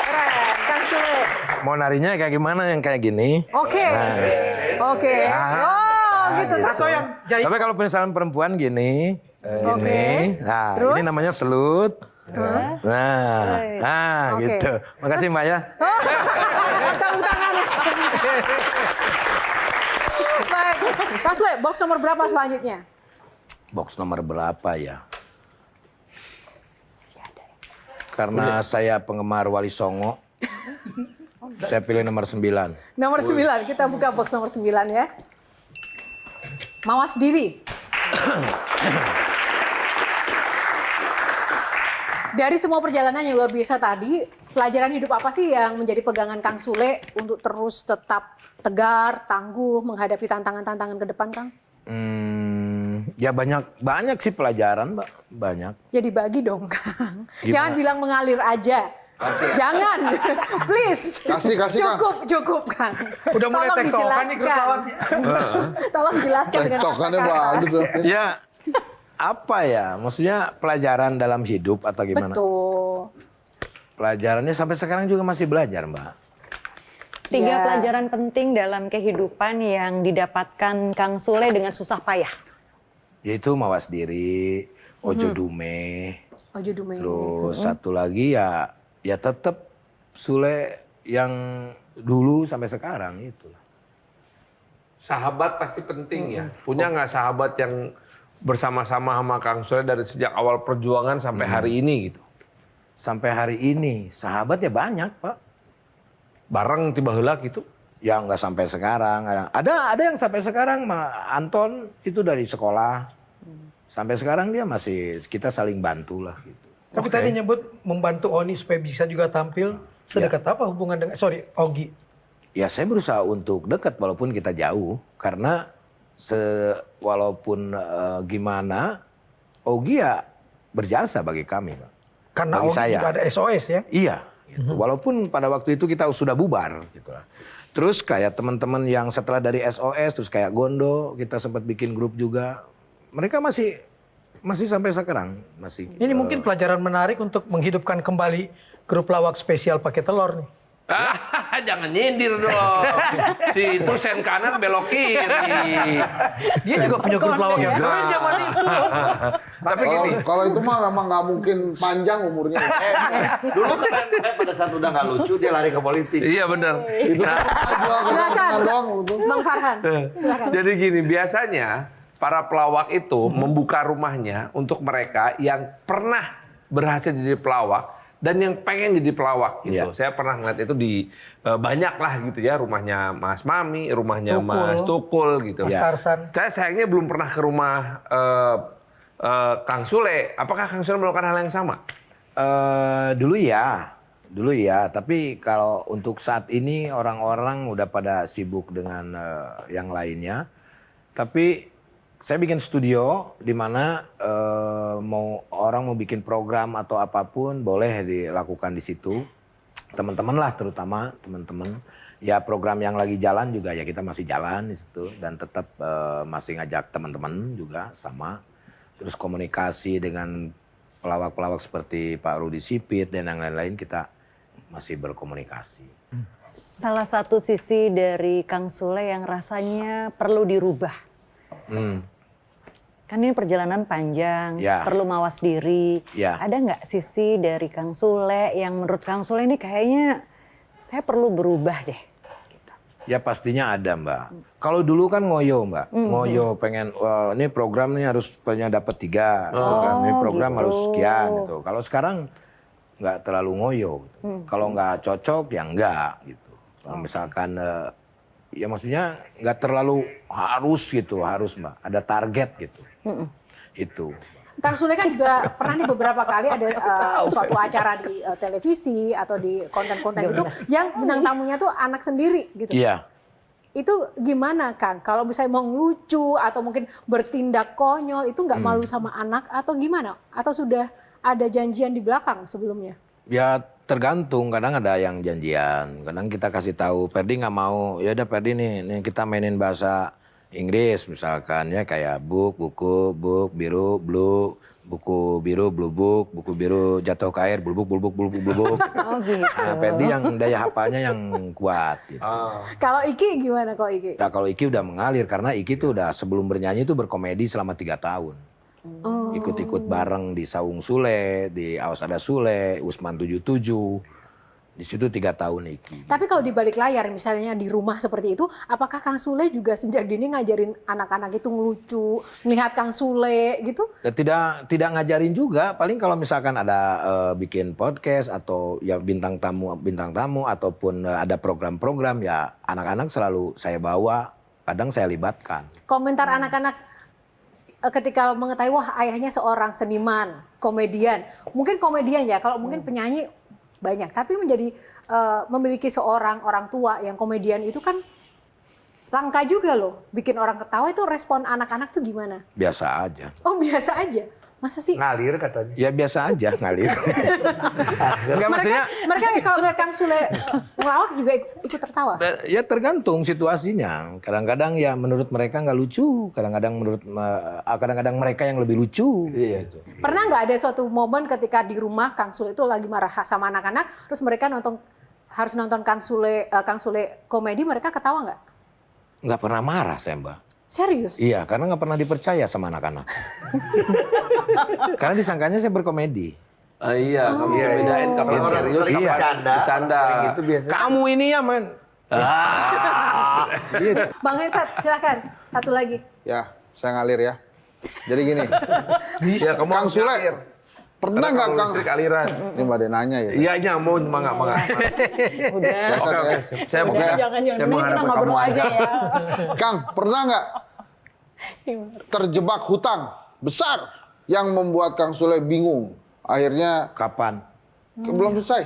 keren, Kang Sule. Mau narinya kayak gimana yang kayak gini? Oke. Oke. Oh, gitu. Terus Atau yang jahit. Tapi kalau misalnya perempuan gini, Oke. nah Terus? ini namanya selut. Nah, Oke. gitu. Makasih Mbak ya. Tepuk tangan. Baik. Kang Sule, box nomor berapa selanjutnya? Box nomor berapa ya? Karena saya penggemar Wali Songo, saya pilih nomor 9. Nomor 9, kita buka box nomor 9 ya. Mawas diri. Dari semua perjalanan yang luar biasa tadi, pelajaran hidup apa sih yang menjadi pegangan Kang Sule untuk terus tetap tegar, tangguh, menghadapi tantangan-tantangan ke depan, Kang? Ya banyak sih pelajaran, Mbak. Banyak. Ya dibagi dong, Kang. Gimana? Jangan bilang mengalir aja. Jangan, please. Kasih, Kang. Cukup, Kang. Udah mulai Tolong tektokan nih grup dijelaskan. lawaknya. Tolong jelaskan dengan Tektokannya kata-kata. bagus. Loh. Ya, apa ya? Maksudnya pelajaran dalam hidup atau gimana? Betul. Pelajarannya sampai sekarang juga masih belajar, Mbak. 3 Ya. pelajaran penting dalam kehidupan yang didapatkan Kang Sule dengan susah payah. Yaitu mawas diri, ojo dume. Ojo dume. Terus satu lagi ya tetap Sule yang dulu sampai sekarang itulah. Sahabat pasti penting ya. Punya nggak sahabat yang bersama-sama sama Kang Sule dari sejak awal perjuangan sampai hari ini gitu? Sampai hari ini sahabat ya banyak, Pak. Bareng tiba heula gitu? Ya nggak sampai sekarang. Ada yang sampai sekarang, Anton itu dari sekolah. Sampai sekarang dia masih, kita saling bantu lah gitu. Tapi tadi nyebut membantu Oni supaya bisa juga tampil. Sedekat apa hubungan dengan, Ogi? Ya saya berusaha untuk dekat walaupun kita jauh. Karena walaupun gimana, Ogi ya berjasa bagi kami, Pak. Karena Bagi Ogi saya. juga ada SOS ya. Iya, gitu. Walaupun pada waktu itu kita sudah bubar gitu lah. Terus kayak teman-teman yang setelah dari SOS, terus kayak Gondo, kita sempat bikin grup juga. Mereka masih sampai sekarang masih. Ini mungkin pelajaran menarik untuk menghidupkan kembali grup lawak spesial pakai telur nih. Jangan nyindir dong. Si itu sen kanan belok kiri. Dia juga punya grup lawak yang keren zaman itu. Tapi gini, Kalau itu mah memang nggak mungkin panjang umurnya. Dulu kan pada saat udah nggak lucu dia lari ke politik. iya benar. Itu Silakan, doang itu. Bang Farhan. Silakan. Jadi gini, biasanya para pelawak itu membuka rumahnya untuk mereka yang pernah berhasil jadi pelawak dan yang pengen jadi pelawak gitu. Iya. Saya pernah ngeliat itu di banyak lah gitu ya, rumahnya Mas Mami, rumahnya Mas Tukul gitu. Mas Tarsan. Saya sayangnya belum pernah ke rumah Kang Sule. Apakah Kang Sule melakukan hal yang sama? Dulu ya, tapi kalau untuk saat ini orang-orang udah pada sibuk dengan yang lainnya. Tapi Saya bikin studio di mana orang mau bikin program atau apapun boleh dilakukan di situ. Teman-teman lah terutama teman-teman. Ya program yang lagi jalan juga ya kita masih jalan di situ dan tetap masih ngajak teman-teman juga sama. Terus komunikasi dengan pelawak-pelawak seperti Pak Rudi Sipit dan yang lain-lain kita masih berkomunikasi. Salah satu sisi dari Kang Sule yang rasanya perlu dirubah. Kan ini perjalanan panjang, Ya. perlu mawas diri. Ya. Ada nggak sisi dari Kang Sule yang menurut Kang Sule ini kayaknya saya perlu berubah deh? Gitu. Ya pastinya ada Mbak. Kalau dulu kan ngoyo Mbak, ngoyo pengen wah, ini program nih harus punya dapat 3, gitu kan. Ini program gitu. harus sekian gitu. Kalau sekarang nggak terlalu ngoyo. Gitu. Kalau nggak cocok ya enggak gitu. Kalau misalkan ya maksudnya nggak terlalu harus gitu, harus Mbak. Ada target gitu. Itu. Kang Sule kan juga pernah nih beberapa kali ada suatu acara di televisi atau di konten-konten itu yang bintang tamunya tuh anak sendiri gitu. Iya. Itu gimana Kang? Kalau misalnya mau ngelucu atau mungkin bertindak konyol itu nggak malu sama anak atau gimana? Atau sudah ada janjian di belakang sebelumnya? Ya tergantung, kadang ada yang janjian, kadang kita kasih tahu Ferdi nggak mau, ya udah Ferdi nih kita mainin bahasa Inggris misalkan ya kayak buku biru blue, buku biru blue book, buku biru jatuh ke air blue book. Oh gitu. Nah, Ferdi yang daya hafalnya yang kuat. Gitu. Kalau Iki gimana kalau Iki? Nah, kalau Iki udah mengalir karena Iki tuh udah sebelum bernyanyi tuh berkomedi selama 3 tahun. Ikut-ikut bareng di Saung Sule, di Awas Ada Sule, Usman 77. Di situ 3 tahun Iki. Tapi kalau di balik layar misalnya di rumah seperti itu, apakah Kang Sule juga sejak dini ngajarin anak-anak itu ngelucu, melihat Kang Sule gitu? Tidak ngajarin juga, paling kalau misalkan ada bikin podcast atau ya bintang tamu ataupun ada program-program ya anak-anak selalu saya bawa, kadang saya libatkan. Komentar anak-anak ketika mengetahui wah ayahnya seorang seniman, komedian. Mungkin komedian ya, kalau mungkin penyanyi banyak, tapi menjadi memiliki seorang orang tua yang komedian itu kan langka juga loh. Bikin orang ketawa itu respon anak-anak tuh gimana? Biasa aja. Oh biasa aja? Masa sih? Ngalir katanya. Ya biasa aja ngalir. Enggak maksudnya. Mereka kalau ngeliat Kang Sule ngelawak juga ikut tertawa? Ya tergantung situasinya. Kadang-kadang ya menurut mereka nggak lucu. Kadang-kadang mereka yang lebih lucu. Iya. Gitu. Pernah nggak ada suatu momen ketika di rumah Kang Sule itu lagi marah sama anak-anak, terus mereka harus nonton Kang Sule komedi, mereka ketawa nggak? Nggak pernah marah saya Mbak. Serius? Iya, karena nggak pernah dipercaya sama anak-anak. Karena disangkanya saya berkomedi. Iya, kamu bisa bedain kapan Orang serius, sering kapan bercanda. Sering gitu biasanya. Kamu ini ya men. Gitu. Bang Hensat, silakan. Satu lagi. Ya, saya ngalir ya. Jadi gini, Ya, kamu Kang harus Sule, ngalir. pernah Karena nggak kalau Kang? listrik aliran. Ini Mbak De nanya ya. Iya, nyamuk, mangga. Udah. Oke. Saya mau Jangan saya dulu kita menghadap ngobrol kamu aja ya. Kang, pernah nggak terjebak hutang besar yang membuat Kang Sule bingung? Akhirnya Kapan? belum selesai.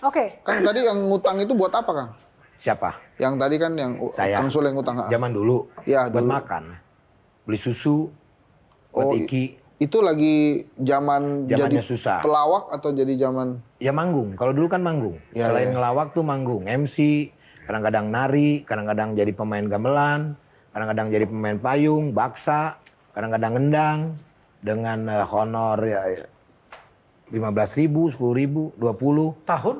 Oke. Kang tadi yang ngutang itu buat apa Kang? Siapa? Yang tadi kan yang Saya. Kang Sule ngutang. Zaman dulu. Ya, buat dulu. makan. Beli susu. Buat Iki. Itu lagi zaman Zamannya jadi susah. pelawak atau jadi zaman Ya manggung. Kalau dulu kan manggung. Ya, Selain ya. ngelawak tuh manggung. MC. Kadang-kadang nari. Kadang-kadang jadi pemain gamelan. Kadang-kadang jadi pemain payung. Baksa. Kadang-kadang ngendang. Dengan honor ya 15.000, 10.000, 20. Tahun?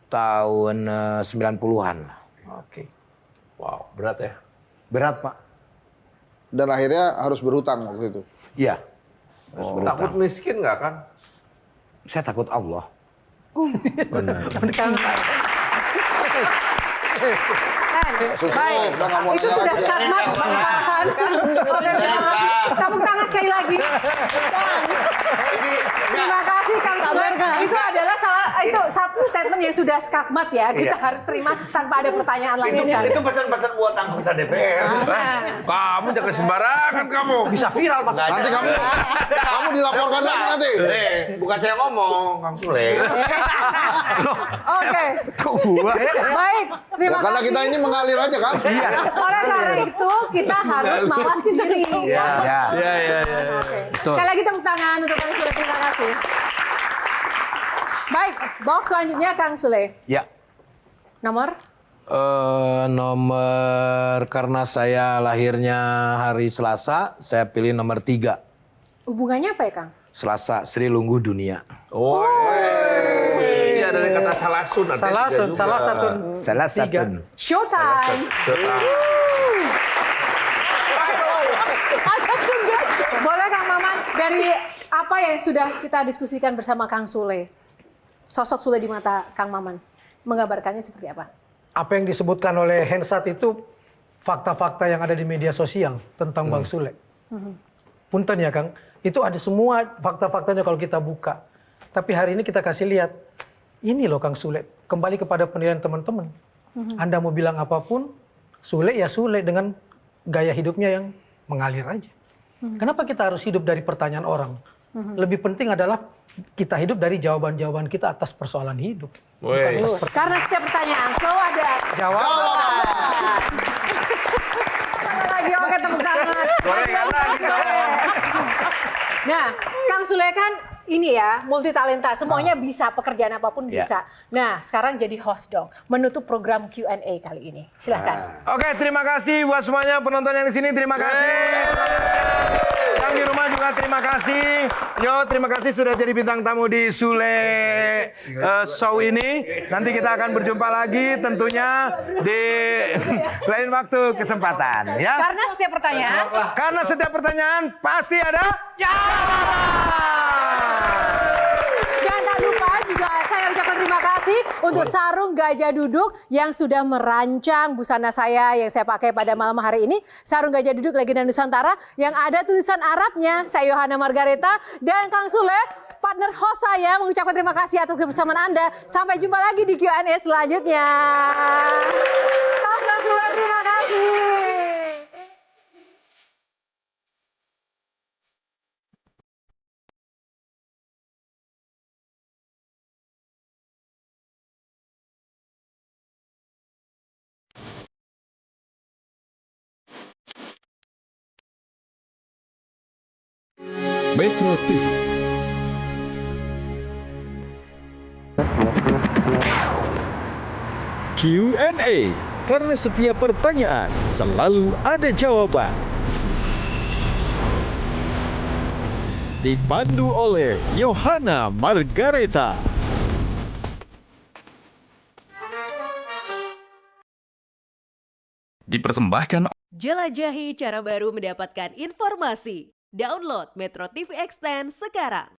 Tahun 90-an. Oke. Wow, berat ya. Berat Pak. dan akhirnya harus berhutang waktu itu. Iya. Harus berhutang. Takut miskin nggak kan? Saya takut Allah. Baik, udah nggak mau itu nanya sudah lagi. skakmat Bang Farhan. Tepuk tangan sekali lagi. Terima kasih Kang Sule. Itu adalah itu satu statement yang sudah skakmat ya. Kita harus terima tanpa ada pertanyaan lanjutan. Itu pesan-pesan buat anggota DPR. Kamu jangan sembarangan kamu. Bisa viral Mas. Nanti kamu dilaporkan lagi nanti. Bukan saya ngomong, Kang Sule. Oh Oke. Kok gua? Baik, terima Ya, karena kasih. kita ini mengalir aja kan? Iya. Oleh karena itu kita harus mawas diri. Ya. Ya. Oke. Betul. Sekali lagi tepuk tangan untuk Kang Sule. Terima kasih. Baik, box selanjutnya Kang Sule. Ya. Nomor? Nomor karena saya lahirnya hari Selasa, saya pilih nomor 3. Hubungannya apa ya Kang? Selasa, Sri Lungguh Dunia. Oh. Iya dari kata salasun. artinya tiga juga. Salah satu. Salah satu. Showtime. Boleh Kang Maman, dari apa yang sudah kita diskusikan bersama Kang Sule, sosok Sule di mata Kang Maman, menggambarkannya seperti apa? Apa yang disebutkan oleh Hensat itu fakta-fakta yang ada di media sosial tentang Bang Sule. Punten ya Kang, itu ada semua fakta-faktanya kalau kita buka. Tapi hari ini kita kasih lihat, ini loh Kang Sule, kembali kepada penilaian teman-teman. Anda mau bilang apapun, Sule ya Sule dengan gaya hidupnya yang mengalir aja. Kenapa kita harus hidup dari pertanyaan orang? Lebih penting adalah kita hidup dari jawaban-jawaban kita atas persoalan hidup. Woi. Karena setiap pertanyaan selalu ada Jawaban. lagi, oke tepuk tangan. Nah, Kang Sule kan ini ya multi talenta, semuanya bisa, pekerjaan apapun bisa. Nah, sekarang jadi host dong, menutup program Q&A kali ini. Silahkan. Oke, terima kasih buat semuanya penonton yang di sini. Terima kasih. Yang di rumah juga terima kasih. Yo, terima kasih sudah jadi bintang tamu di Sule Show ini. Nanti kita akan berjumpa lagi tentunya di lain waktu kesempatan ya. Karena setiap pertanyaan Karena setiap pertanyaan pasti ada ya. dan tak lupa juga saya ucapkan terima kasih untuk Sarung Gajah Duduk yang sudah merancang busana saya yang saya pakai pada malam hari ini. Sarung Gajah Duduk Legenda Nusantara yang ada tulisan Arabnya. Saya Yohana Margareta dan Kang Sule, partner host saya, mengucapkan terima kasih atas kebersamaan Anda. Sampai jumpa lagi di Q&A selanjutnya. Kang Sule, terima kasih. Metro TV. Q&A, karena setiap pertanyaan selalu ada jawaban. Dipandu oleh Yohana Margareta. Dipersembahkan Jelajahi cara baru mendapatkan informasi. Download Metro TV Extend sekarang.